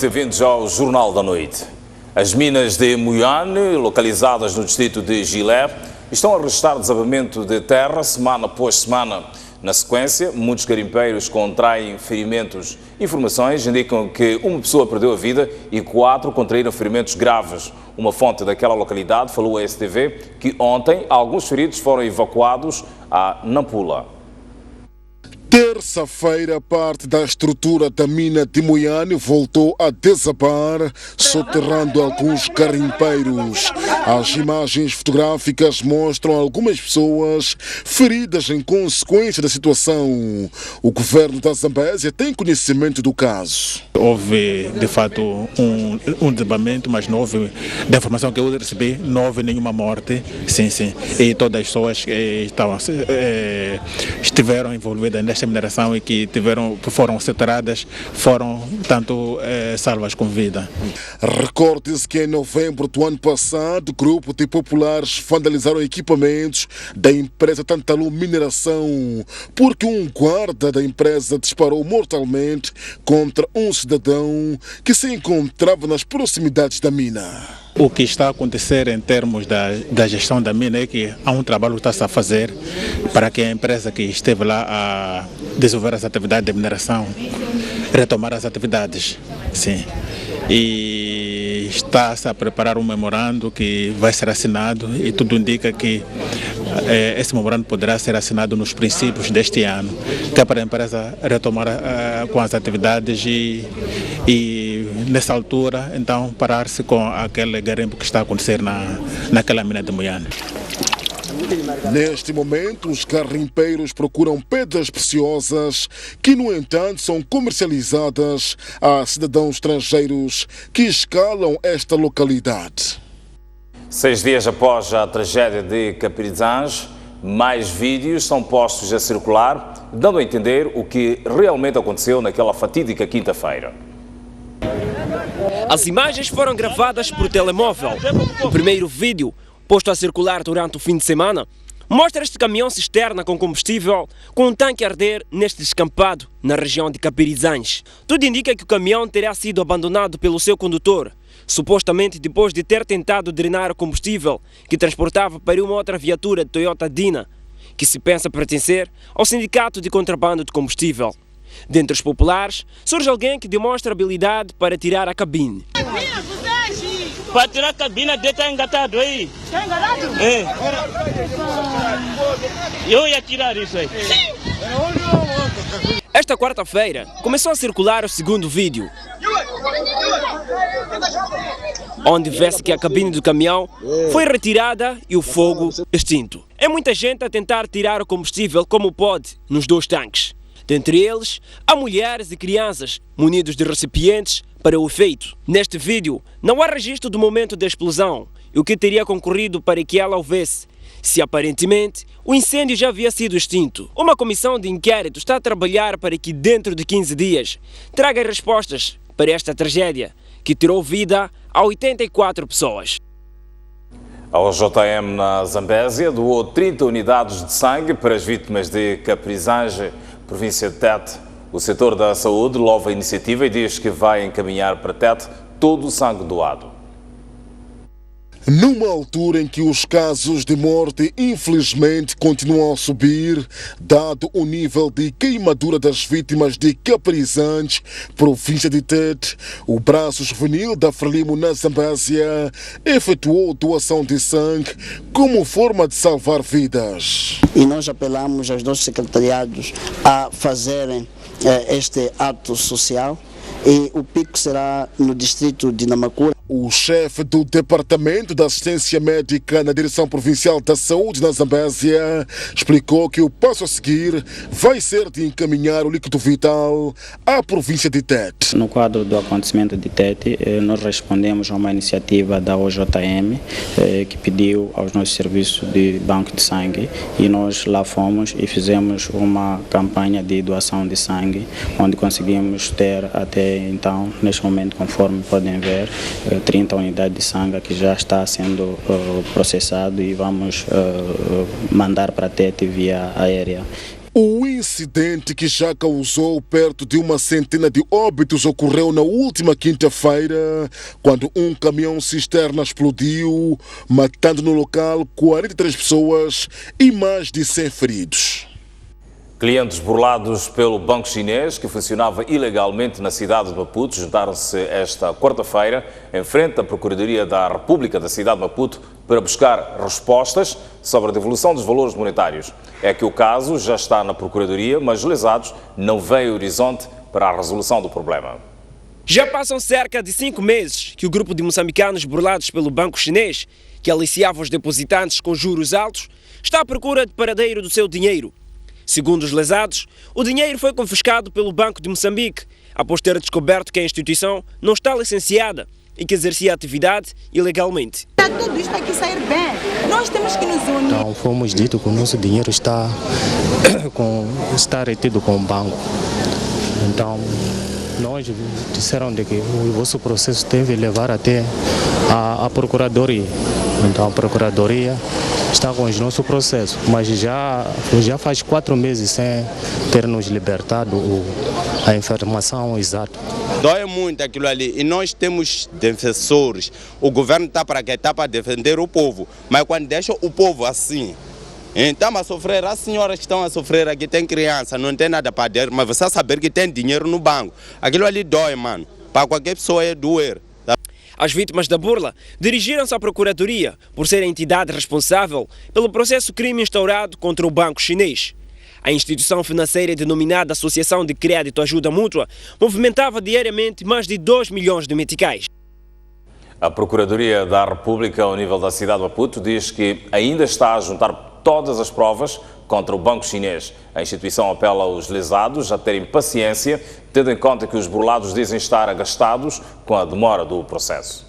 Bem-vindos ao Jornal da Noite. As minas de Moiane, localizadas no distrito de Gilé, estão a registrar desabamento de terra semana após semana. Na sequência, muitos garimpeiros contraem ferimentos. Informações indicam que uma pessoa perdeu a vida e 4 contraíram ferimentos graves. Uma fonte daquela localidade falou à STV que ontem alguns feridos foram evacuados a Nampula. Terça-feira, parte da estrutura da mina de Moiane voltou a desabar, soterrando alguns garimpeiros. As imagens fotográficas mostram algumas pessoas feridas em consequência da situação. O governo da Zambésia tem conhecimento do caso. Houve, de fato, um desabamento, mas não houve, da informação que eu recebi, não houve nenhuma morte. Sim. E todas as pessoas que estiveram envolvidas nesta mineração e que foram separadas, foram tanto salvas com vida. Recorde-se que em novembro do ano passado, grupo de populares vandalizaram equipamentos da empresa Tantalu Mineração, porque um guarda da empresa disparou mortalmente contra um cidadão que se encontrava nas proximidades da mina. O que está a acontecer em termos da gestão da mina é que há um trabalho que está-se a fazer para que a empresa que esteve lá a desenvolver as atividades de mineração retomar as atividades. Sim. E está-se a preparar um memorando que vai ser assinado e tudo indica que esse memorando poderá ser assinado nos princípios deste ano, que é para a empresa retomar com as atividades e nessa altura, então, parar-se com aquele garimpo que está a acontecer naquela mina de Moiane. Neste momento, os garimpeiros procuram pedras preciosas que, no entanto, são comercializadas a cidadãos estrangeiros que escalam esta localidade. 6 dias após a tragédia de Capirizange, mais vídeos são postos a circular, dando a entender o que realmente aconteceu naquela fatídica quinta-feira. As imagens foram gravadas por telemóvel. O primeiro vídeo, posto a circular durante o fim de semana, mostra este caminhão cisterna com combustível com um tanque a arder neste descampado na região de Capirizange. Tudo indica que o caminhão terá sido abandonado pelo seu condutor, supostamente depois de ter tentado drenar o combustível que transportava para uma outra viatura de Toyota Dina, que se pensa pertencer ao sindicato de contrabando de combustível. Dentre os populares, surge alguém que demonstra habilidade para tirar a cabine. Para tirar a cabine, está engatado aí. Está engatado? É. Eu ia tirar isso aí. Esta quarta-feira, começou a circular o segundo vídeo, onde vê-se que a cabine do caminhão foi retirada e o fogo extinto. É muita gente a tentar tirar o combustível como pode nos 2 tanques. Dentre eles, há mulheres e crianças munidos de recipientes para o efeito. Neste vídeo, não há registro do momento da explosão e o que teria concorrido para que ela houvesse, se aparentemente o incêndio já havia sido extinto. Uma comissão de inquérito está a trabalhar para que dentro de 15 dias traga respostas para esta tragédia que tirou vida a 84 pessoas. A OJM na Zambésia doou 30 unidades de sangue para as vítimas de Capirizange, província de Tete. O setor da saúde louva a iniciativa e diz que vai encaminhar para Tete todo o sangue doado. Numa altura em que os casos de morte, infelizmente, continuam a subir, dado o nível de queimadura das vítimas de Capirizange, província de Tete, o braço juvenil da Frelimo na Zambésia efetuou doação de sangue como forma de salvar vidas. E nós apelamos aos nossos secretariados a fazerem este ato social. E o pico será no distrito de Namakura. O chefe do Departamento de Assistência Médica na Direção Provincial da Saúde na Zambésia explicou que o passo a seguir vai ser de encaminhar o líquido vital à província de Tete. No quadro do acontecimento de Tete, nós respondemos a uma iniciativa da OJM que pediu aos nossos serviços de banco de sangue e nós lá fomos e fizemos uma campanha de doação de sangue, onde conseguimos ter até então, neste momento, conforme podem ver, 30 unidades de sangue que já está sendo processado e vamos mandar para Tete via aérea. O incidente que já causou perto de uma centena de óbitos ocorreu na última quinta-feira, quando um caminhão cisterna explodiu, matando no local 43 pessoas e mais de 100 feridos. Clientes burlados pelo banco chinês, que funcionava ilegalmente na cidade de Maputo, juntaram-se esta quarta-feira em frente à Procuradoria da República da cidade de Maputo para buscar respostas sobre a devolução dos valores monetários. É que o caso já está na Procuradoria, mas lesados não veem horizonte para a resolução do problema. Já passam cerca de 5 meses que o grupo de moçambicanos burlados pelo banco chinês, que aliciava os depositantes com juros altos, está à procura de paradeiro do seu dinheiro. Segundo os lesados, o dinheiro foi confiscado pelo Banco de Moçambique, após ter descoberto que a instituição não está licenciada e que exercia a atividade ilegalmente. Está tudo isto aqui sair bem. Nós temos que nos unir. Então, fomos dito que o nosso dinheiro está retido com o banco. Então, nós disseram de que o vosso processo deve levar até a Procuradoria. Então, a Procuradoria está com o nosso processo, mas já faz 4 meses sem ter nos libertado a informação exata. Dói muito aquilo ali e nós temos defensores. O governo está para quê? Está para defender o povo, mas quando deixa o povo assim, então a sofrer, as senhoras que estão a sofrer aqui, tem criança, não tem nada para dar, mas você saber que tem dinheiro no banco, aquilo ali dói, mano, para qualquer pessoa é doer. As vítimas da burla dirigiram-se à Procuradoria por ser a entidade responsável pelo processo crime instaurado contra o banco chinês. A instituição financeira denominada Associação de Crédito Ajuda Mútua movimentava diariamente mais de 2 milhões de meticais. A Procuradoria da República, ao nível da cidade de Maputo, diz que ainda está a juntar todas as provas contra o banco chinês. A instituição apela aos lesados a terem paciência, tendo em conta que os burlados dizem estar agastados com a demora do processo.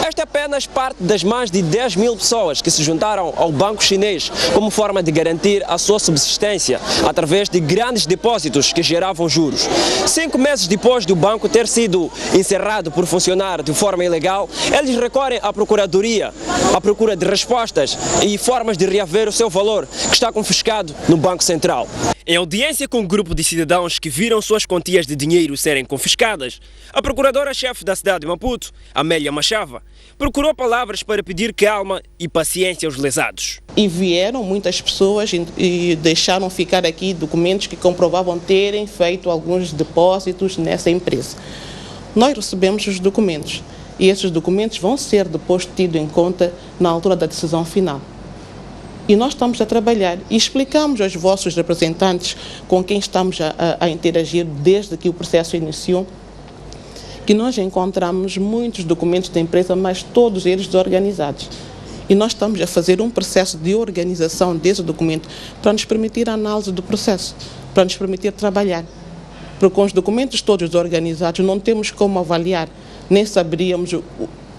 Esta é apenas parte das mais de 10 mil pessoas que se juntaram ao banco chinês como forma de garantir a sua subsistência através de grandes depósitos que geravam juros. 5 meses depois do banco ter sido encerrado por funcionar de forma ilegal, eles recorrem à Procuradoria à procura de respostas e formas de reaver o seu valor que está confiscado no Banco Central. Em audiência com um grupo de cidadãos que viram suas quantias de dinheiro serem confiscadas, a procuradora-chefe da cidade de Maputo, Amélia Machava, procurou palavras para pedir calma e paciência aos lesados. E vieram muitas pessoas e deixaram ficar aqui documentos que comprovavam terem feito alguns depósitos nessa empresa. Nós recebemos os documentos e esses documentos vão ser depois tidos em conta na altura da decisão final. E nós estamos a trabalhar e explicamos aos vossos representantes com quem estamos a interagir desde que o processo iniciou, que nós encontramos muitos documentos da empresa, mas todos eles desorganizados. E nós estamos a fazer um processo de organização desse documento para nos permitir a análise do processo, para nos permitir trabalhar. Porque com os documentos todos desorganizados não temos como avaliar, nem saberíamos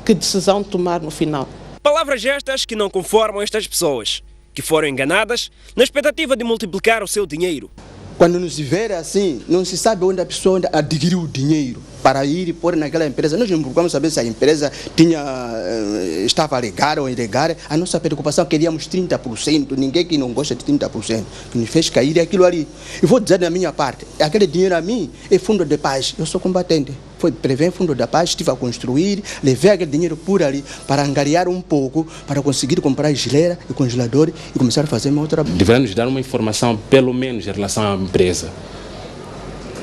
que decisão tomar no final. Palavras estas que não conformam estas pessoas, que foram enganadas na expectativa de multiplicar o seu dinheiro. Quando nos vê assim, não se sabe onde a pessoa adquiriu o dinheiro para ir e pôr naquela empresa. Nós não procuramos saber se a empresa estava a legal ou ilegal. A nossa preocupação queríamos 30%. Ninguém que não gosta de 30%. Que nos fez cair aquilo ali. E vou dizer da minha parte, aquele dinheiro a mim é fundo de paz. Eu sou combatente. Foi prever fundo da paz, estive a construir, levei aquele dinheiro por ali para angariar um pouco, para conseguir comprar geleira e congelador e começar a fazer meu trabalho. Deverá nos dar uma informação, pelo menos, em relação à empresa.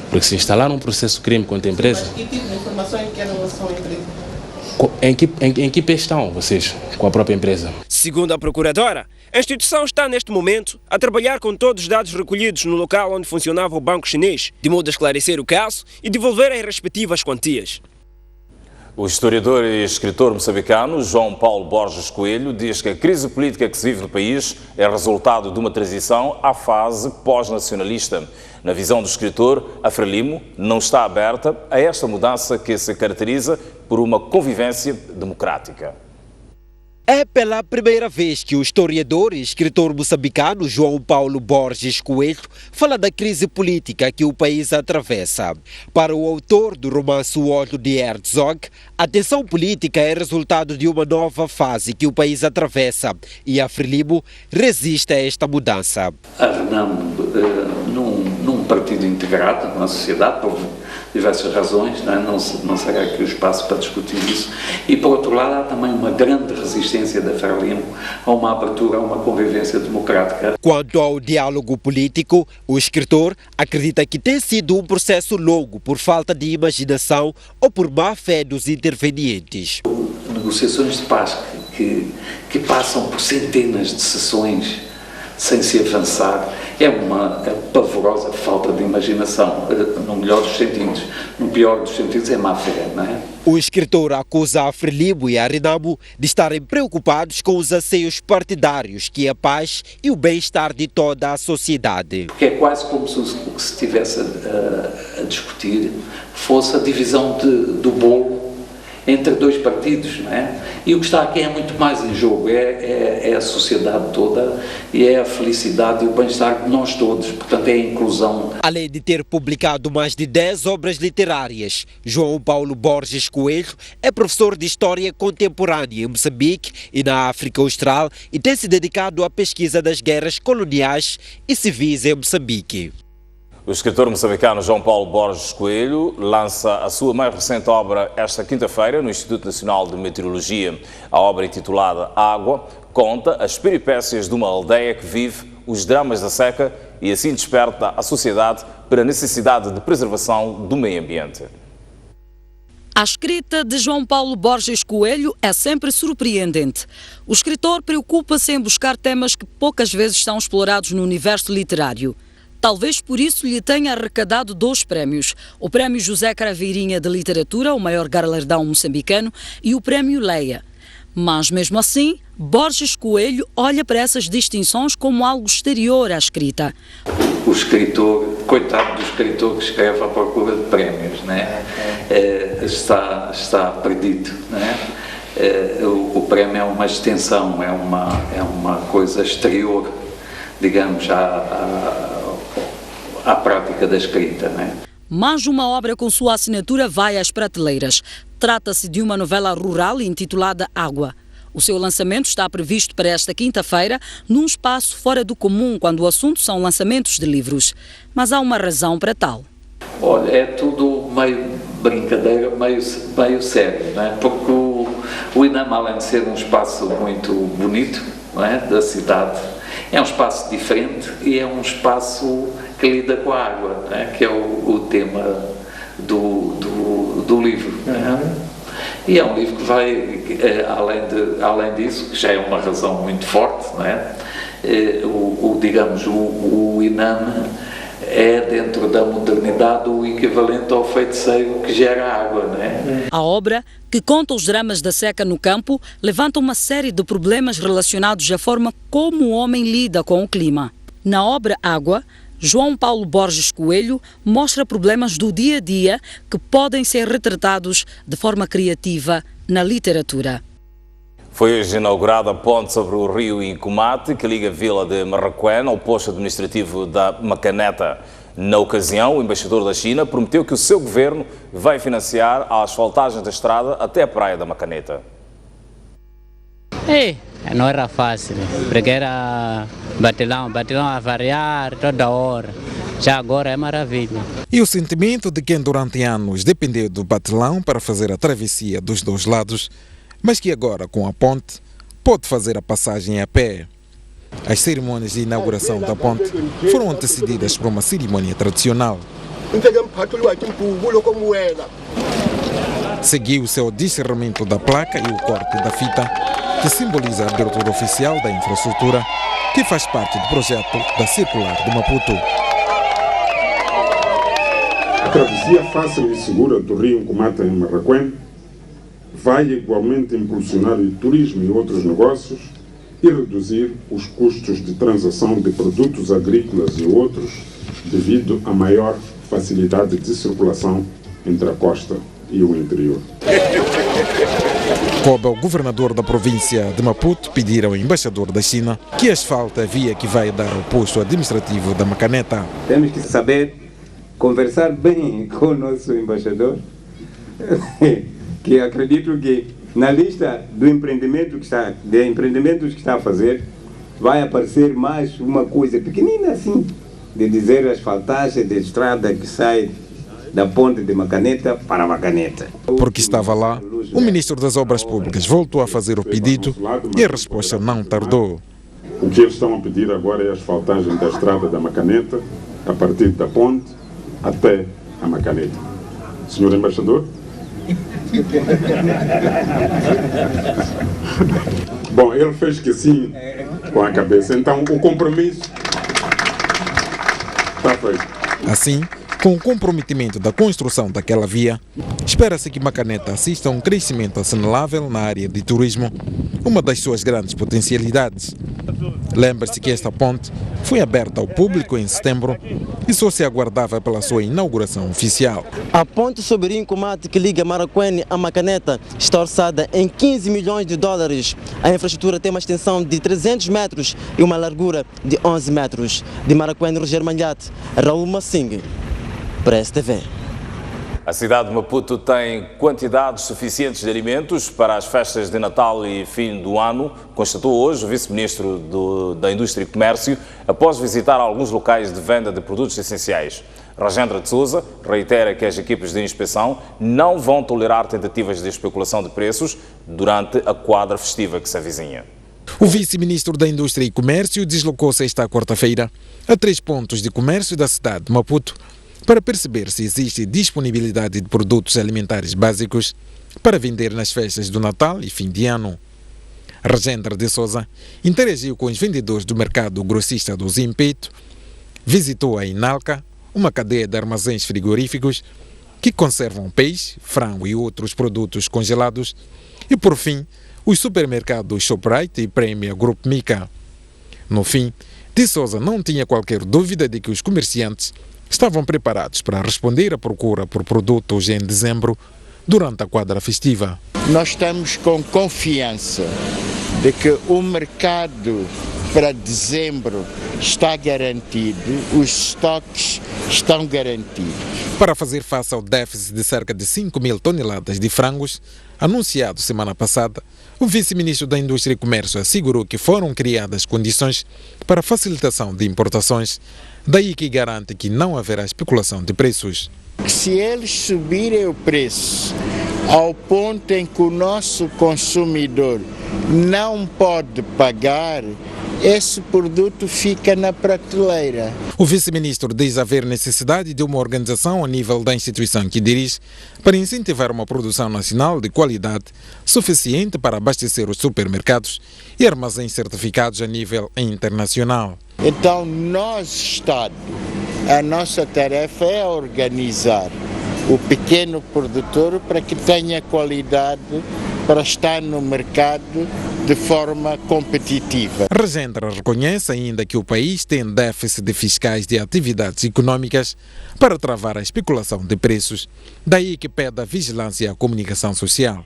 Porque se instalar um processo de crime contra a empresa... Mas que tipo de informação em que é relação à empresa? Em que pé estão vocês com a própria empresa? Segundo a procuradora, a instituição está neste momento a trabalhar com todos os dados recolhidos no local onde funcionava o banco chinês, de modo a esclarecer o caso e devolver as respectivas quantias. O historiador e escritor moçambicano João Paulo Borges Coelho diz que a crise política que se vive no país é resultado de uma transição à fase pós-nacionalista. Na visão do escritor, a Frelimo não está aberta a esta mudança que se caracteriza por uma convivência democrática. É pela primeira vez que o historiador e escritor moçambicano João Paulo Borges Coelho fala da crise política que o país atravessa. Para o autor do romance O Olho de Herzog, a tensão política é resultado de uma nova fase que o país atravessa e a Frelimo resiste a esta mudança. A Renamo, num partido integrado na sociedade, por diversas razões, não será aqui o espaço para discutir isso, e por outro lado há também uma grande resistência da Frelimo a uma abertura, a uma convivência democrática. Quanto ao diálogo político, o escritor acredita que tem sido um processo longo por falta de imaginação ou por má fé dos intervenientes. Negociações de paz que passam por centenas de sessões sem se avançar, é uma pavorosa falta de imaginação, no melhor dos sentidos. No pior dos sentidos é má fé, não é? O escritor acusa a Frelimo e a Renamo de estarem preocupados com os anseios partidários que a paz e o bem-estar de toda a sociedade. Porque é quase como se o que se estivesse a discutir fosse a divisão do bolo entre dois partidos, não é? E o que está aqui é muito mais em jogo, é a sociedade toda e é a felicidade e o bem-estar de nós todos, portanto é a inclusão. Além de ter publicado mais de 10 obras literárias, João Paulo Borges Coelho é professor de História Contemporânea em Moçambique e na África Austral e tem se dedicado à pesquisa das guerras coloniais e civis em Moçambique. O escritor moçambicano João Paulo Borges Coelho lança a sua mais recente obra esta quinta-feira no Instituto Nacional de Meteorologia. A obra, intitulada Água, conta as peripécias de uma aldeia que vive os dramas da seca e assim desperta a sociedade para a necessidade de preservação do meio ambiente. A escrita de João Paulo Borges Coelho é sempre surpreendente. O escritor preocupa-se em buscar temas que poucas vezes são explorados no universo literário. Talvez por isso lhe tenha arrecadado 2 prémios, o Prémio José Craveirinha de Literatura, o maior galardão moçambicano, e o Prémio Leia. Mas mesmo assim, Borges Coelho olha para essas distinções como algo exterior à escrita. O escritor, coitado do escritor que escreve à procura de prémios, né? Está perdido, né? O prémio é uma extensão, é uma coisa exterior, digamos, à prática da escrita, né? Mais uma obra com sua assinatura vai às prateleiras. Trata-se de uma novela rural intitulada Água. O seu lançamento está previsto para esta quinta-feira, num espaço fora do comum, quando o assunto são lançamentos de livros. Mas há uma razão para tal. Olha, é tudo meio brincadeira, meio sério, não é? Porque o INAM, além de ser um espaço muito bonito, não é, da cidade, é um espaço diferente e é um espaço que lida com a água, né? Que é o tema do livro. Né? E é um livro que vai, além disso, que já é uma razão muito forte, né? Digamos, o INAM é, dentro da modernidade, o equivalente ao feiticeiro que gera água, né? A obra, que conta os dramas da seca no campo, levanta uma série de problemas relacionados à forma como o homem lida com o clima. Na obra Água, João Paulo Borges Coelho mostra problemas do dia a dia que podem ser retratados de forma criativa na literatura. Foi hoje inaugurada a ponte sobre o rio Incomate, que liga a vila de Marraquém ao posto administrativo da Macaneta. Na ocasião, o embaixador da China prometeu que o seu governo vai financiar a asfaltagem da estrada até a praia da Macaneta. Não era fácil, porque era batilão a variar toda hora. Já agora é maravilha. E o sentimento de quem durante anos dependeu do batilão para fazer a travessia dos 2 lados, mas que agora, com a ponte, pode fazer a passagem a pé. As cerimônias de inauguração da ponte foram antecedidas por uma cerimônia tradicional. Seguiu-se o descerramento da placa e o corte da fita, que simboliza a abertura oficial da infraestrutura, que faz parte do projeto da Circular de Maputo. A travessia fácil e segura do rio Incomate em Marraquém vai igualmente impulsionar o turismo e outros negócios e reduzir os custos de transação de produtos agrícolas e outros devido à maior facilidade de circulação entre a costa e o interior. Coube ao governador da província de Maputo pedir ao embaixador da China que asfalte a via que vai dar ao posto administrativo da Macaneta. Temos que saber conversar bem com o nosso embaixador, que acredito que na lista do empreendimento de empreendimentos que está a fazer, vai aparecer mais uma coisa pequenina assim, de dizer asfaltagem de estrada que sai da ponte de Macaneta para Macaneta. Porque estava lá, o ministro das Obras Públicas voltou a fazer o pedido e a resposta não tardou. O que eles estão a pedir agora é a asfaltagem da estrada da Macaneta, a partir da ponte até a Macaneta. Senhor embaixador? Bom, ele fez que sim com a cabeça, então o compromisso está feito. Assim, com o comprometimento da construção daquela via, espera-se que Macaneta assista a um crescimento assinalável na área de turismo, uma das suas grandes potencialidades. Lembre-se que esta ponte foi aberta ao público em setembro e só se aguardava pela sua inauguração oficial. A ponte sobre Rio Comate que liga Maracuene a Macaneta está orçada em 15 milhões de dólares. A infraestrutura tem uma extensão de 300 metros e uma largura de 11 metros. De Maracuene, Rogério Malhate, Raul Massing, para a STV. A cidade de Maputo tem quantidades suficientes de alimentos para as festas de Natal e fim do ano, constatou hoje o vice-ministro da Indústria e Comércio, após visitar alguns locais de venda de produtos essenciais. Rajendra de Souza reitera que as equipes de inspeção não vão tolerar tentativas de especulação de preços durante a quadra festiva que se avizinha. O vice-ministro da Indústria e Comércio deslocou-se esta quarta-feira a 3 pontos de comércio da cidade de Maputo para perceber se existe disponibilidade de produtos alimentares básicos para vender nas festas do Natal e fim de ano. Rajendra de Souza interagiu com os vendedores do mercado grossista do Zimpeito, visitou a Inalca, uma cadeia de armazéns frigoríficos que conservam peixe, frango e outros produtos congelados, e por fim, os supermercados Shoprite e Premier Group Mica. No fim, de Souza não tinha qualquer dúvida de que os comerciantes estavam preparados para responder à procura por produtos em dezembro, durante a quadra festiva. Nós estamos com confiança de que o mercado para dezembro está garantido, os estoques estão garantidos. Para fazer face ao déficit de cerca de 5 mil toneladas de frangos, anunciado semana passada, o vice-ministro da Indústria e Comércio assegurou que foram criadas condições para a facilitação de importações, daí que garante que não haverá especulação de preços. Se eles subirem o preço ao ponto em que o nosso consumidor não pode pagar, esse produto fica na prateleira. O vice-ministro diz haver necessidade de uma organização ao nível da instituição que dirige para incentivar uma produção nacional de qualidade suficiente para abastecer os supermercados e armazéns certificados a nível internacional. Então, nós, Estado, a nossa tarefa é organizar o pequeno produtor para que tenha qualidade para estar no mercado de forma competitiva. Rajendra reconhece ainda que o país tem déficit fiscais de atividades econômicas para travar a especulação de preços, daí que pede a vigilância e a comunicação social.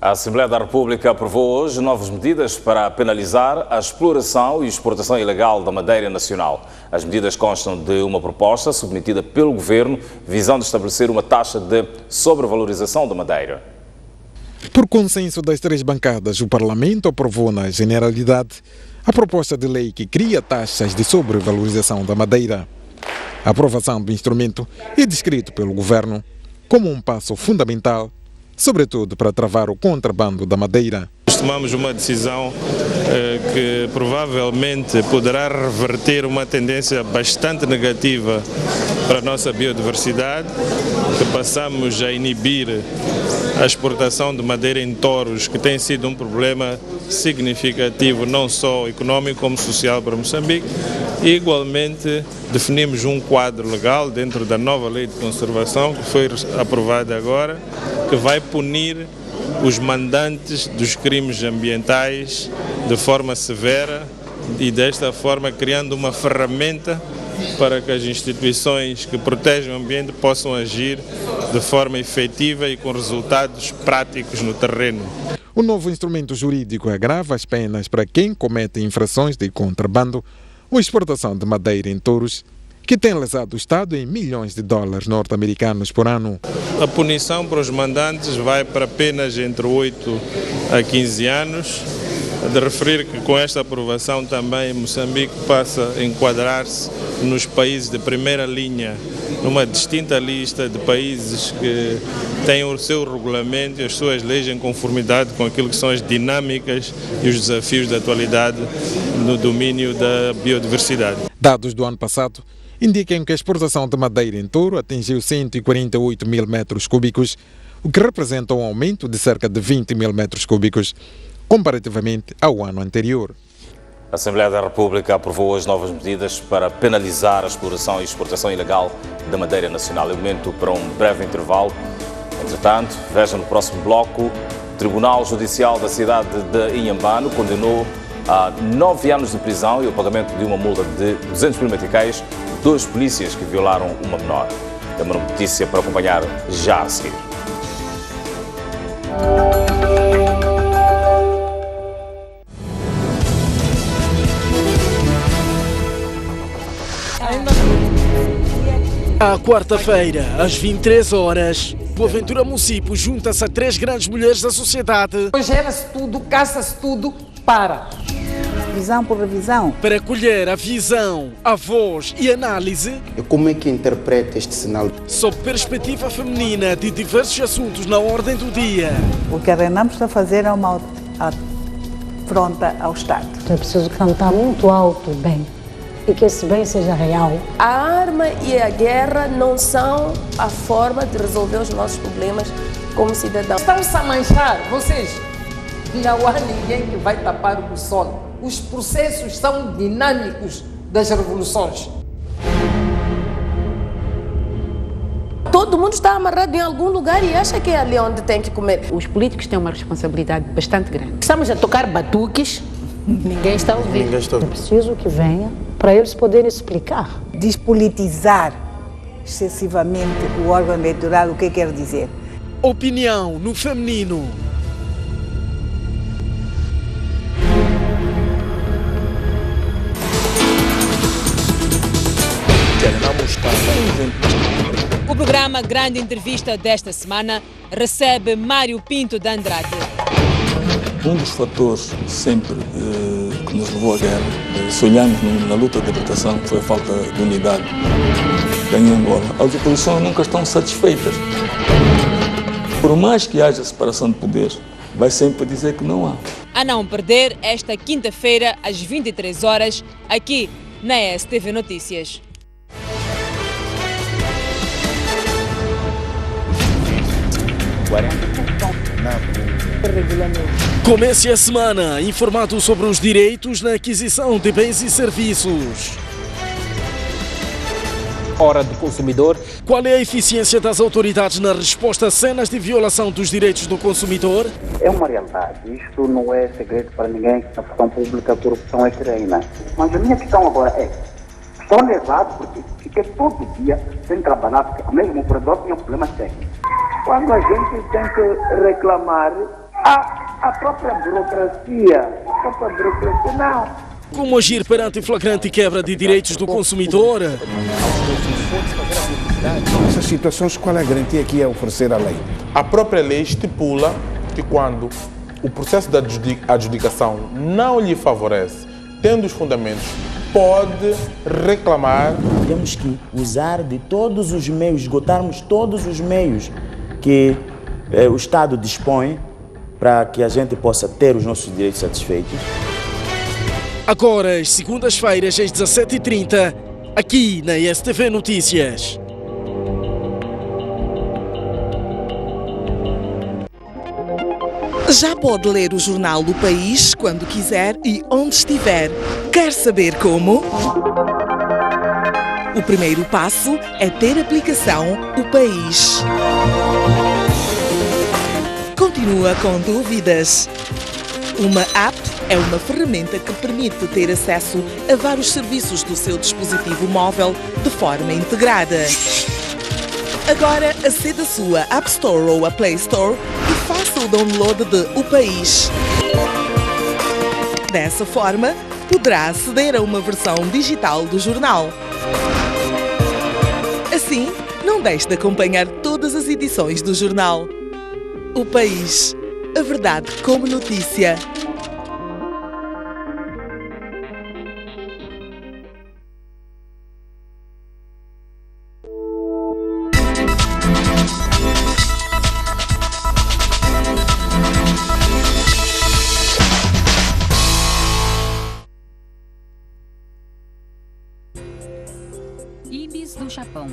A Assembleia da República aprovou hoje novas medidas para penalizar a exploração e exportação ilegal da madeira nacional. As medidas constam de uma proposta submetida pelo Governo, visando estabelecer uma taxa de sobrevalorização da madeira. Por consenso das 3 bancadas, o Parlamento aprovou na generalidade a proposta de lei que cria taxas de sobrevalorização da madeira. A aprovação do instrumento é descrito pelo Governo como um passo fundamental, sobretudo para travar o contrabando da madeira. Tomamos uma decisão que provavelmente poderá reverter uma tendência bastante negativa para a nossa biodiversidade, que passamos a inibir a exportação de madeira em touros, que tem sido um problema significativo não só econômico como social para Moçambique, e igualmente definimos um quadro legal dentro da nova lei de conservação que foi aprovada agora, que vai punir os mandantes dos crimes ambientais de forma severa e desta forma criando uma ferramenta para que as instituições que protegem o ambiente possam agir de forma efetiva e com resultados práticos no terreno. O novo instrumento jurídico agrava as penas para quem comete infrações de contrabando ou exportação de madeira em touros, que tem lesado o Estado em milhões de dólares norte-americanos por ano. A punição para os mandantes vai para penas entre 8 a 15 anos. De referir que com esta aprovação também Moçambique passa a enquadrar-se nos países de primeira linha, numa distinta lista de países que têm o seu regulamento e as suas leis em conformidade com aquilo que são as dinâmicas e os desafios da atualidade no domínio da biodiversidade. Dados do ano passado indicam que a exportação de madeira em touro atingiu 148 mil metros cúbicos, o que representa um aumento de cerca de 20 mil metros cúbicos, comparativamente ao ano anterior. A Assembleia da República aprovou hoje novas medidas para penalizar a exploração e exportação ilegal da madeira nacional. É momento para um breve intervalo. Entretanto, veja no próximo bloco, o Tribunal Judicial da cidade de Inhambane condenou a 9 anos de prisão e o pagamento de uma multa de 200 mil meticais 2 polícias que violaram uma menor. É uma notícia para acompanhar já a seguir. À quarta-feira, às 23 horas, Boaventura Mucipo junta-se a 3 grandes mulheres da sociedade. Gera-se tudo, caça-se tudo, para. Visão por revisão. Para colher a visão, a voz e análise. E como é que interpreta este sinal? Sob perspectiva feminina de diversos assuntos na ordem do dia. O que a Renamo está a fazer é uma afronta ao Estado. É preciso cantar muito alto, bem. E que esse bem seja real. A arma e a guerra não são a forma de resolver os nossos problemas como cidadãos. Estão-se a manchar, vocês. Não há ninguém que vai tapar o sol. Os processos são dinâmicos das revoluções. Todo mundo está amarrado em algum lugar e acha que é ali onde tem que comer. Os políticos têm uma responsabilidade bastante grande. Estamos a tocar batuques, ninguém está a ouvir. É preciso que venha para eles poderem explicar. Despolitizar excessivamente o órgão eleitoral, o que quer dizer? Opinião no feminino. O programa Grande Entrevista desta semana recebe Mário Pinto de Andrade. Um dos fatores sempre que nos levou à guerra, se olharmos na luta de libertação, foi a falta de unidade em Angola. As oposições nunca estão satisfeitas. Por mais que haja separação de poderes, vai sempre dizer que não há. A não perder esta quinta-feira, às 23 horas, aqui na STV Notícias. Comece a semana informado sobre os direitos na aquisição de bens e serviços. Hora do consumidor. Qual é a eficiência das autoridades na resposta a cenas de violação dos direitos do consumidor? É uma realidade. Isto não é segredo para ninguém que na função pública a corrupção é que reina. Mas a minha questão agora é, estou lesado porque fiquei todo dia sem trabalhar, porque o mesmo operador tinha problemas técnicos. Quando a gente tem que reclamar, a própria burocracia não. Como agir perante flagrante quebra de direitos do consumidor? Nessas situações, qual é a garantia que é oferecer a lei? A própria lei estipula que quando o processo da adjudicação não lhe favorece, tendo os fundamentos, pode reclamar. Temos que usar de todos os meios, esgotarmos todos os meios que o Estado dispõe para que a gente possa ter os nossos direitos satisfeitos. Agora, às segundas-feiras, às 17h30, aqui na STV Notícias. Já pode ler o jornal do País quando quiser e onde estiver. Quer saber como? O primeiro passo é ter a aplicação O País. Continua com dúvidas? Uma app é uma ferramenta que permite ter acesso a vários serviços do seu dispositivo móvel de forma integrada. Agora, acede à sua App Store ou à Play Store e faça o download de O País. Dessa forma, poderá aceder a uma versão digital do jornal. Assim, não deixe de acompanhar todas as edições do jornal. O País. A verdade como notícia. Ibis do Japão.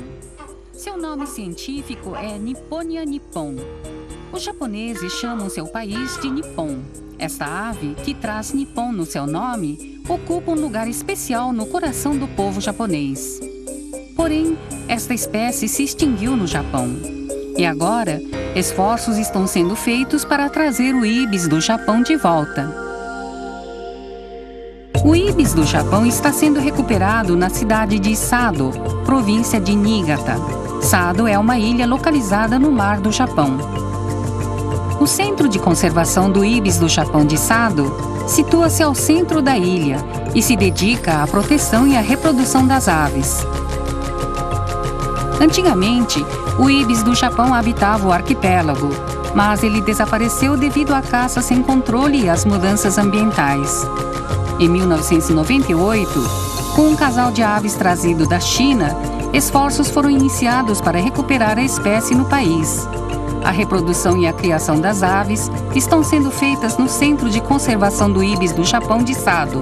Seu nome científico é Nipponia nippon. Os japoneses chamam seu país de Nippon. Esta ave, que traz Nippon no seu nome, ocupa um lugar especial no coração do povo japonês. Porém, esta espécie se extinguiu no Japão. E agora, esforços estão sendo feitos para trazer o ibis do Japão de volta. O ibis do Japão está sendo recuperado na cidade de Sado, província de Niigata. Sado é uma ilha localizada no mar do Japão. O Centro de Conservação do Ibis do Japão de Sado situa-se ao centro da ilha e se dedica à proteção e à reprodução das aves. Antigamente, o ibis do Japão habitava o arquipélago, mas ele desapareceu devido à caça sem controle e às mudanças ambientais. Em 1998, com um casal de aves trazido da China, esforços foram iniciados para recuperar a espécie no país. A reprodução e a criação das aves estão sendo feitas no Centro de Conservação do Ibis do Japão de Sado.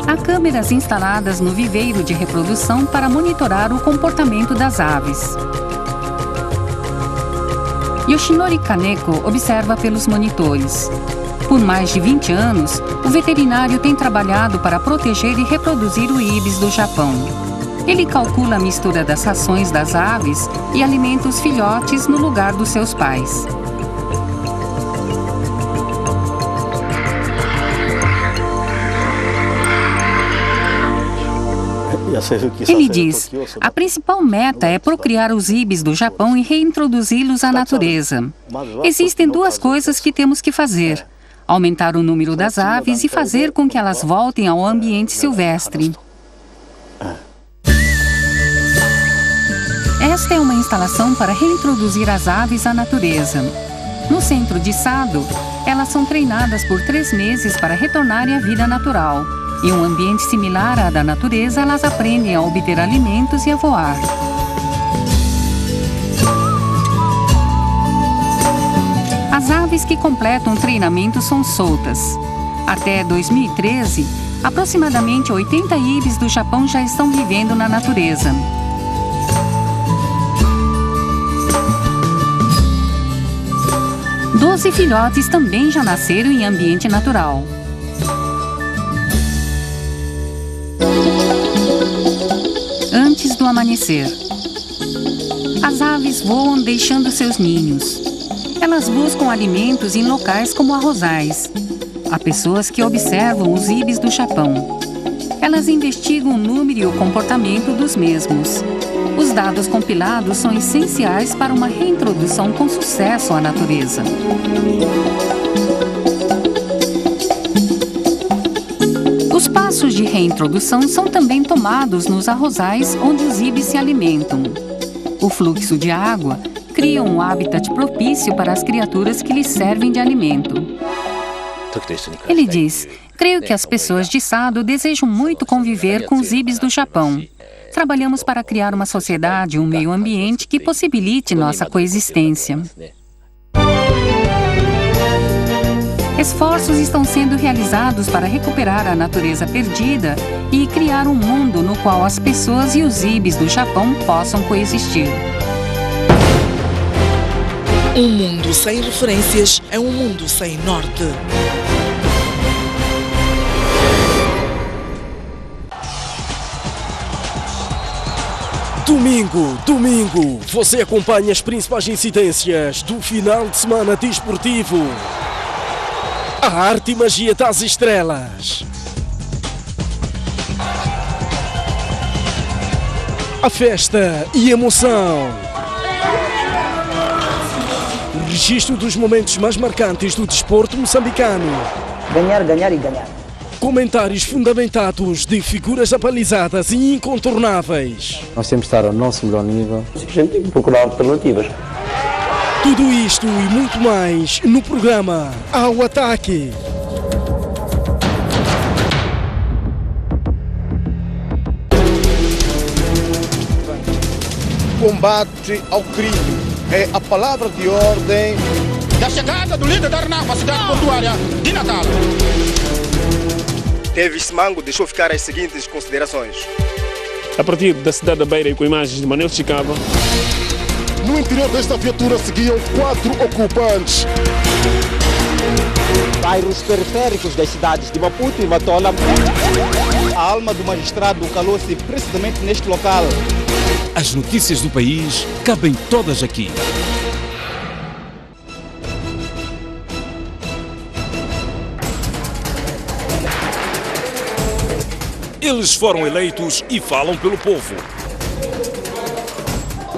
Há câmeras instaladas no viveiro de reprodução para monitorar o comportamento das aves. Yoshinori Kaneko observa pelos monitores. Por mais de 20 anos, o veterinário tem trabalhado para proteger e reproduzir o ibis do Japão. Ele calcula a mistura das rações das aves e alimenta os filhotes no lugar dos seus pais. Ele diz: a principal meta é procriar os ibis do Japão e reintroduzi-los à natureza. Existem duas coisas que temos que fazer: aumentar o número das aves e fazer com que elas voltem ao ambiente silvestre. Esta é uma instalação para reintroduzir as aves à natureza. No centro de Sado, elas são treinadas por 3 meses para retornarem à vida natural. Em um ambiente similar à da natureza, elas aprendem a obter alimentos e a voar. As aves que completam o treinamento são soltas. Até 2013, aproximadamente 80 ibis do Japão já estão vivendo na natureza. Doze filhotes também já nasceram em ambiente natural. Antes do amanhecer, as aves voam deixando seus ninhos. Elas buscam alimentos em locais como arrozais. Há pessoas que observam os ibis do Japão. Elas investigam o número e o comportamento dos mesmos. Os dados compilados são essenciais para uma reintrodução com sucesso à natureza. Os passos de reintrodução são também tomados nos arrozais onde os ibis se alimentam. O fluxo de água cria um habitat propício para as criaturas que lhes servem de alimento. Ele diz: creio que as pessoas de Sado desejam muito conviver com os ibis do Japão. Trabalhamos para criar uma sociedade e um meio ambiente que possibilite nossa coexistência. Esforços estão sendo realizados para recuperar a natureza perdida e criar um mundo no qual as pessoas e os ibis do Japão possam coexistir. Um mundo sem referências é um mundo sem norte. Domingo, você acompanha as principais incidências do final de semana desportivo. A arte e magia das estrelas. A festa e emoção. O registro dos momentos mais marcantes do desporto moçambicano. Ganhar, ganhar e ganhar. Comentários fundamentados de figuras apalizadas e incontornáveis. Nós temos que estar ao nosso melhor nível. A gente tem que procurar alternativas. Tudo isto e muito mais no programa Ao Ataque. Combate ao crime é a palavra de ordem da chegada do líder da RNAP à cidade portuária de Natal. Davis Mango deixou ficar as seguintes considerações. A partir da cidade da Beira e com imagens de Manuel Chicava. No interior desta viatura seguiam 4 ocupantes. Bairros periféricos das cidades de Maputo e Matola. A alma do magistrado calou-se precisamente neste local. As notícias do país cabem todas aqui. Eles foram eleitos e falam pelo povo.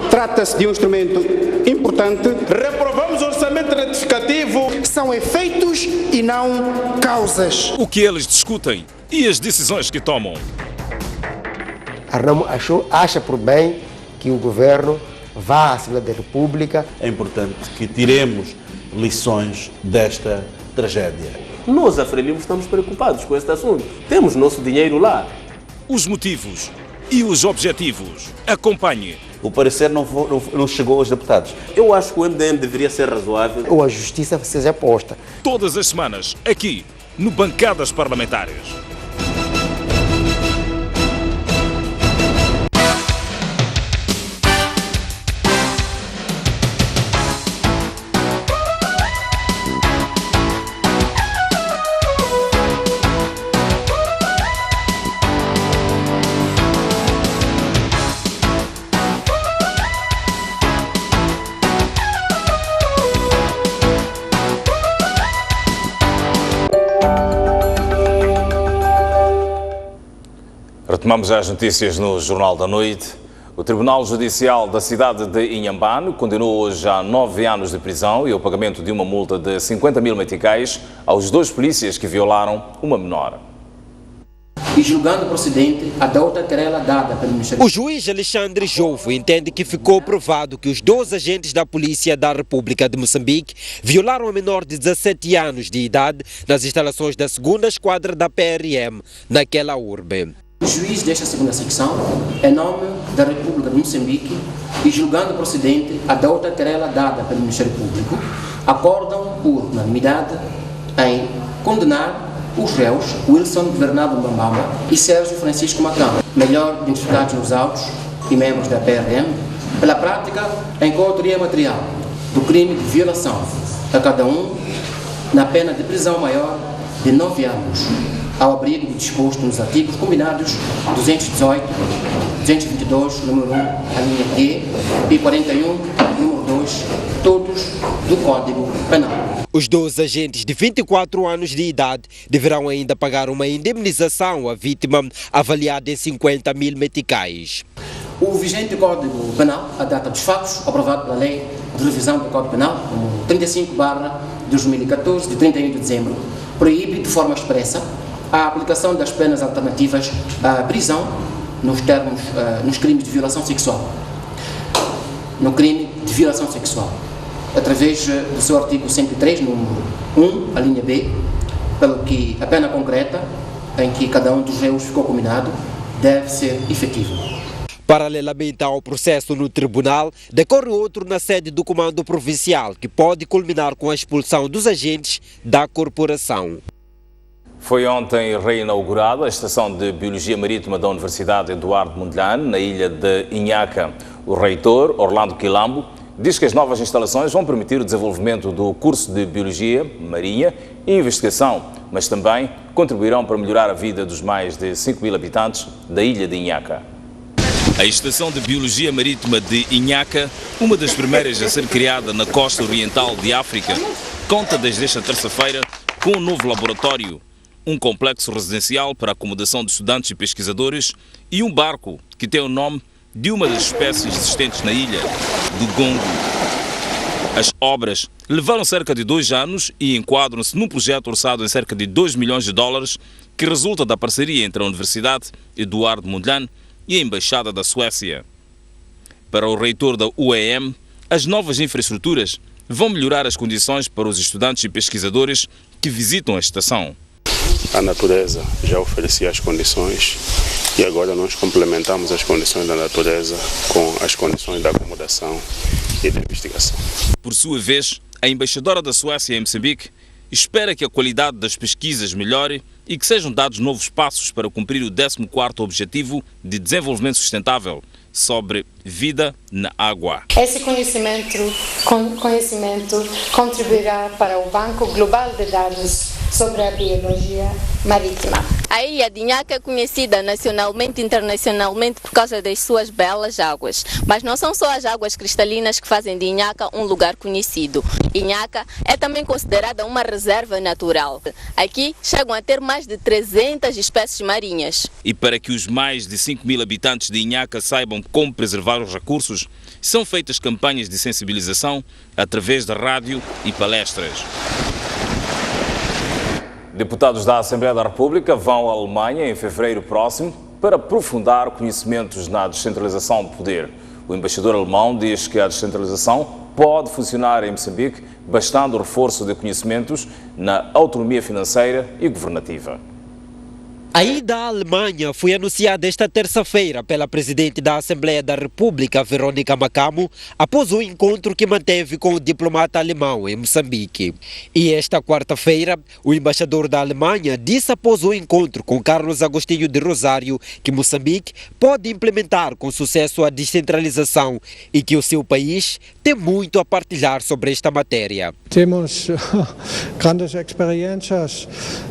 Trata-se de um instrumento importante. Reprovamos o orçamento retificativo. São efeitos e não causas. O que eles discutem e as decisões que tomam. A RNAMO acha por bem que o governo vá à Assembleia da República. É importante que tiremos lições desta tragédia. Nós, a Frelimo, estamos preocupados com este assunto. Temos nosso dinheiro lá. Os motivos e os objetivos. Acompanhe. O parecer não chegou aos deputados. Eu acho que o MDM deveria ser razoável. Ou a justiça seja posta. Todas as semanas, aqui, no Bancadas Parlamentares. Retomamos as notícias no Jornal da Noite. O Tribunal Judicial da cidade de Inhambane condenou hoje a 9 anos de prisão e ao pagamento de uma multa de 50 mil meticais aos 2 polícias que violaram uma menor. E julgando procedente a da outra querela dada pelo Ministério. O juiz Alexandre Jovo entende que ficou provado que os 2 agentes da Polícia da República de Moçambique violaram a menor de 17 anos de idade nas instalações da 2ª Esquadra da PRM, naquela urbe. O juiz desta 2ª secção, em nome da República de Moçambique e julgando procedente a da outra querela dada pelo Ministério Público, acordam por unanimidade em condenar os réus Wilson Bernardo Mbambamba e Sérgio Francisco Macão, melhor identificados nos autos e membros da PRM, pela prática em coautoria material do crime de violação, a cada um na pena de prisão maior de 9 anos, ao abrigo do disposto nos artigos combinados 218, 222, número 1, a linha G, e 41, número 2, todos do Código Penal. Os 2 agentes de 24 anos de idade deverão ainda pagar uma indemnização à vítima avaliada em 50 mil meticais. O vigente Código Penal, a data dos fatos, aprovado pela Lei de Revisão do Código Penal, número 35/2014, de 31 de dezembro, proíbe de forma expressa a aplicação das penas alternativas à prisão nos crimes de violação sexual. No crime de violação sexual, através do seu artigo 103, número 1, a linha B, pelo que a pena concreta em que cada um dos réus ficou combinado deve ser efetiva. Paralelamente ao processo no tribunal, decorre outro na sede do Comando Provincial, que pode culminar com a expulsão dos agentes da corporação. Foi ontem reinaugurada a Estação de Biologia Marítima da Universidade Eduardo Mondlane, na ilha de Inhaca. O reitor, Orlando Quilambo, diz que as novas instalações vão permitir o desenvolvimento do curso de Biologia Marinha e Investigação, mas também contribuirão para melhorar a vida dos mais de 5 mil habitantes da ilha de Inhaca. A Estação de Biologia Marítima de Inhaca, uma das primeiras a ser criada na costa oriental de África, conta desde esta terça-feira com um novo laboratório, um complexo residencial para acomodação de estudantes e pesquisadores e um barco que tem o nome de uma das espécies existentes na ilha, do gongo. As obras levaram cerca de 2 anos e enquadram-se num projeto orçado em cerca de $2 milhões, que resulta da parceria entre a Universidade Eduardo Mondlane e a Embaixada da Suécia. Para o reitor da UEM, as novas infraestruturas vão melhorar as condições para os estudantes e pesquisadores que visitam a estação. A natureza já oferecia as condições e agora nós complementamos as condições da natureza com as condições da acomodação e da investigação. Por sua vez, a embaixadora da Suécia em Moçambique espera que a qualidade das pesquisas melhore e que sejam dados novos passos para cumprir o 14º Objetivo de Desenvolvimento Sustentável sobre vida na água. Esse conhecimento contribuirá para o Banco Global de Dados sobre a Biologia Marítima. A ilha de Inhaca é conhecida nacionalmente e internacionalmente por causa das suas belas águas. Mas não são só as águas cristalinas que fazem de Inhaca um lugar conhecido. Inhaca é também considerada uma reserva natural. Aqui chegam a ter mais de 300 espécies marinhas. E para que os mais de 5.000 habitantes de Inhaca saibam como preservar os recursos, são feitas campanhas de sensibilização através da rádio e palestras. Deputados da Assembleia da República vão à Alemanha em fevereiro próximo para aprofundar conhecimentos na descentralização do poder. O embaixador alemão diz que a descentralização pode funcionar em Moçambique, bastando o reforço de conhecimentos na autonomia financeira e governativa. A ida à Alemanha foi anunciada esta terça-feira pela Presidente da Assembleia da República, Verônica Macamo, após o encontro que manteve com o diplomata alemão em Moçambique. E esta quarta-feira, o embaixador da Alemanha disse após o encontro com Carlos Agostinho de Rosário que Moçambique pode implementar com sucesso a descentralização e que o seu país tem muito a partilhar sobre esta matéria. Temos grandes experiências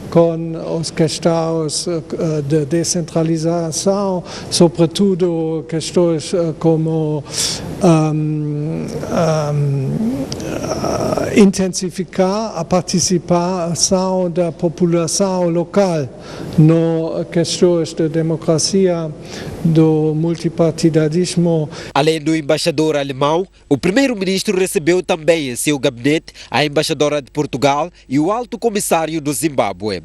com os questões de descentralização, sobretudo questões como intensificar a participação da população local no questões de democracia, do multipartidarismo. Além do embaixador alemão, o primeiro-ministro recebeu também em seu gabinete a embaixadora de Portugal e o alto comissário do Zimbábue.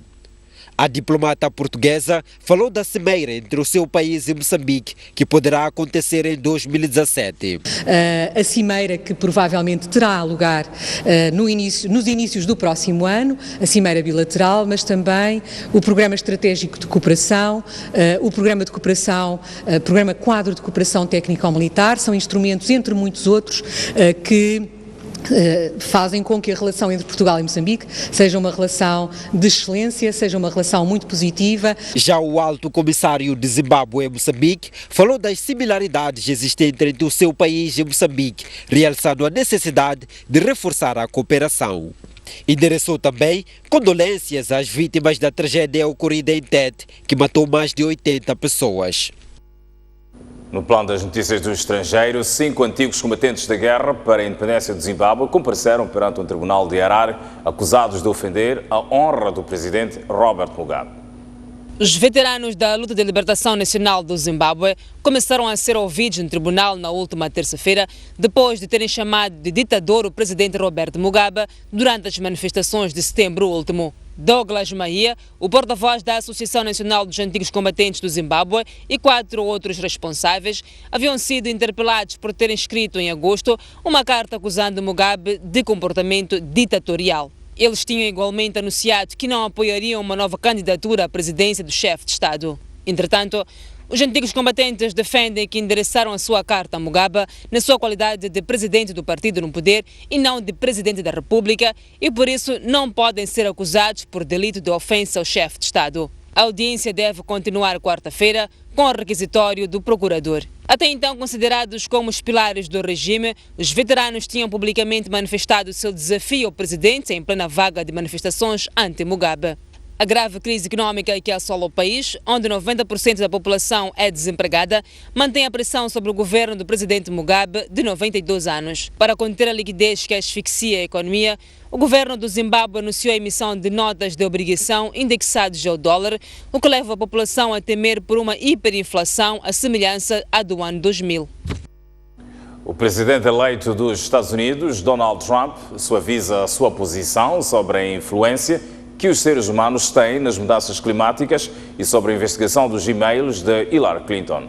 A diplomata portuguesa falou da cimeira entre o seu país e Moçambique, que poderá acontecer em 2017. A cimeira que provavelmente terá lugar nos inícios do próximo ano, a cimeira bilateral, mas também o programa estratégico de cooperação, o programa de cooperação, programa quadro de cooperação técnico-militar, são instrumentos, entre muitos outros, que fazem com que a relação entre Portugal e Moçambique seja uma relação de excelência, seja uma relação muito positiva. Já o alto comissário de Zimbábue e Moçambique falou das similaridades existentes entre o seu país e Moçambique, realçando a necessidade de reforçar a cooperação. Endereçou também condolências às vítimas da tragédia ocorrida em Tete, que matou mais de 80 pessoas. No plano das notícias do estrangeiro, 5 antigos combatentes da guerra para a independência do Zimbábue compareceram perante um tribunal de Harare, acusados de ofender a honra do presidente Robert Mugabe. Os veteranos da luta de libertação nacional do Zimbábue começaram a ser ouvidos no tribunal na última terça-feira, depois de terem chamado de ditador o presidente Robert Mugabe durante as manifestações de setembro último. Douglas Maia, o porta-voz da Associação Nacional dos Antigos Combatentes do Zimbábue, e 4 outros responsáveis haviam sido interpelados por terem escrito em agosto uma carta acusando Mugabe de comportamento ditatorial. Eles tinham igualmente anunciado que não apoiariam uma nova candidatura à presidência do chefe de Estado. Entretanto, os antigos combatentes defendem que endereçaram a sua carta a Mugabe na sua qualidade de presidente do partido no poder e não de presidente da República, e por isso não podem ser acusados por delito de ofensa ao chefe de Estado. A audiência deve continuar quarta-feira com o requisitório do procurador. Até então considerados como os pilares do regime, os veteranos tinham publicamente manifestado seu desafio ao presidente em plena vaga de manifestações anti-Mugabe. A grave crise econômica que assola o país, onde 90% da população é desempregada, mantém a pressão sobre o governo do presidente Mugabe, de 92 anos. Para conter a liquidez que asfixia a economia, o governo do Zimbábue anunciou a emissão de notas de obrigação indexadas ao dólar, o que leva a população a temer por uma hiperinflação à semelhança à do ano 2000. O presidente eleito dos Estados Unidos, Donald Trump, suaviza a sua posição sobre a influência que os seres humanos têm nas mudanças climáticas e sobre a investigação dos e-mails de Hillary Clinton.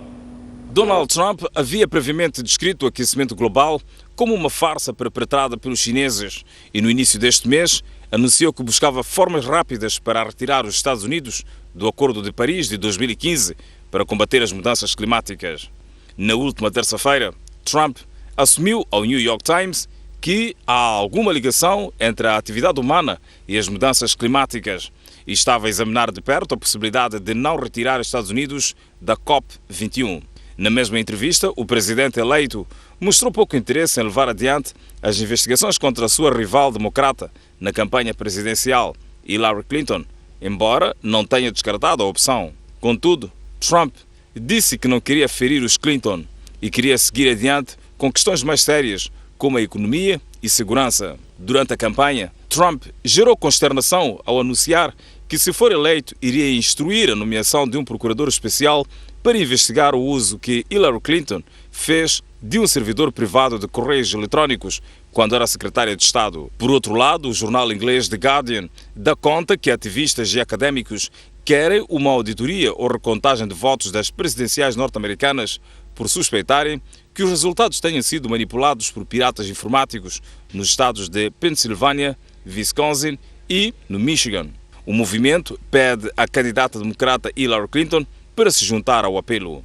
Donald Trump havia previamente descrito o aquecimento global como uma farsa perpetrada pelos chineses e no início deste mês anunciou que buscava formas rápidas para retirar os Estados Unidos do Acordo de Paris de 2015 para combater as mudanças climáticas. Na última terça-feira, Trump assumiu ao New York Times que há alguma ligação entre a atividade humana e as mudanças climáticas e estava a examinar de perto a possibilidade de não retirar os Estados Unidos da COP21. Na mesma entrevista, o presidente eleito mostrou pouco interesse em levar adiante as investigações contra a sua rival democrata na campanha presidencial, Hillary Clinton, embora não tenha descartado a opção. Contudo, Trump disse que não queria ferir os Clinton e queria seguir adiante com questões mais sérias, como a economia e segurança. Durante a campanha, Trump gerou consternação ao anunciar que, se for eleito, iria instruir a nomeação de um procurador especial para investigar o uso que Hillary Clinton fez de um servidor privado de correios eletrónicos quando era secretária de Estado. Por outro lado, o jornal inglês The Guardian dá conta que ativistas e académicos querem uma auditoria ou recontagem de votos das presidenciais norte-americanas por suspeitarem que os resultados tenham sido manipulados por piratas informáticos nos estados de Pensilvânia, Wisconsin e no Michigan. O movimento pede à candidata democrata Hillary Clinton para se juntar ao apelo.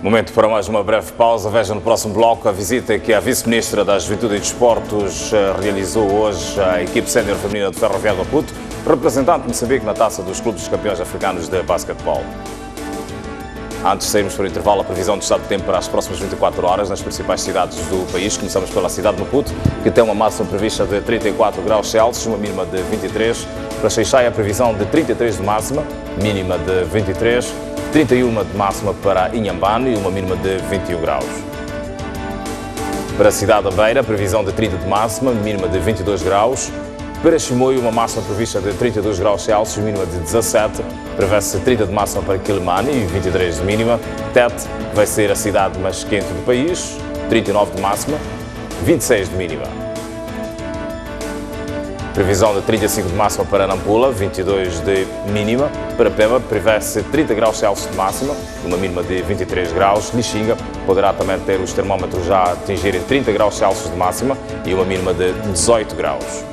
Momento para mais uma breve pausa. Veja no próximo bloco a visita que a vice-ministra da Juventude e Desportos realizou hoje à equipe sénior feminina do Ferroviário de Maputo, representante de Moçambique na taça dos clubes campeões africanos de basquetebol. Antes de sairmos para o intervalo, a previsão do estado de tempo para as próximas 24 horas nas principais cidades do país. Começamos pela cidade de Maputo, que tem uma máxima prevista de 34 graus Celsius, uma mínima de 23. Para Xai-Xai, a previsão de 33 de máxima, mínima de 23. 31 de máxima para Inhambane e uma mínima de 21 graus. Para a cidade da Beira, a previsão de 30 de máxima, mínima de 22 graus. Para Chimoio, uma máxima prevista de 32 graus Celsius, mínima de 17. Prevê-se 30 de máxima para Quilimane e 23 de mínima. Tete vai ser a cidade mais quente do país, 39 de máxima, 26 de mínima. Previsão de 35 de máxima para Nampula, 22 de mínima. Para Pemba, prevê-se 30 graus Celsius de máxima, uma mínima de 23 graus. Lixinga poderá também ter os termómetros já a atingirem 30 graus Celsius de máxima e uma mínima de 18 graus.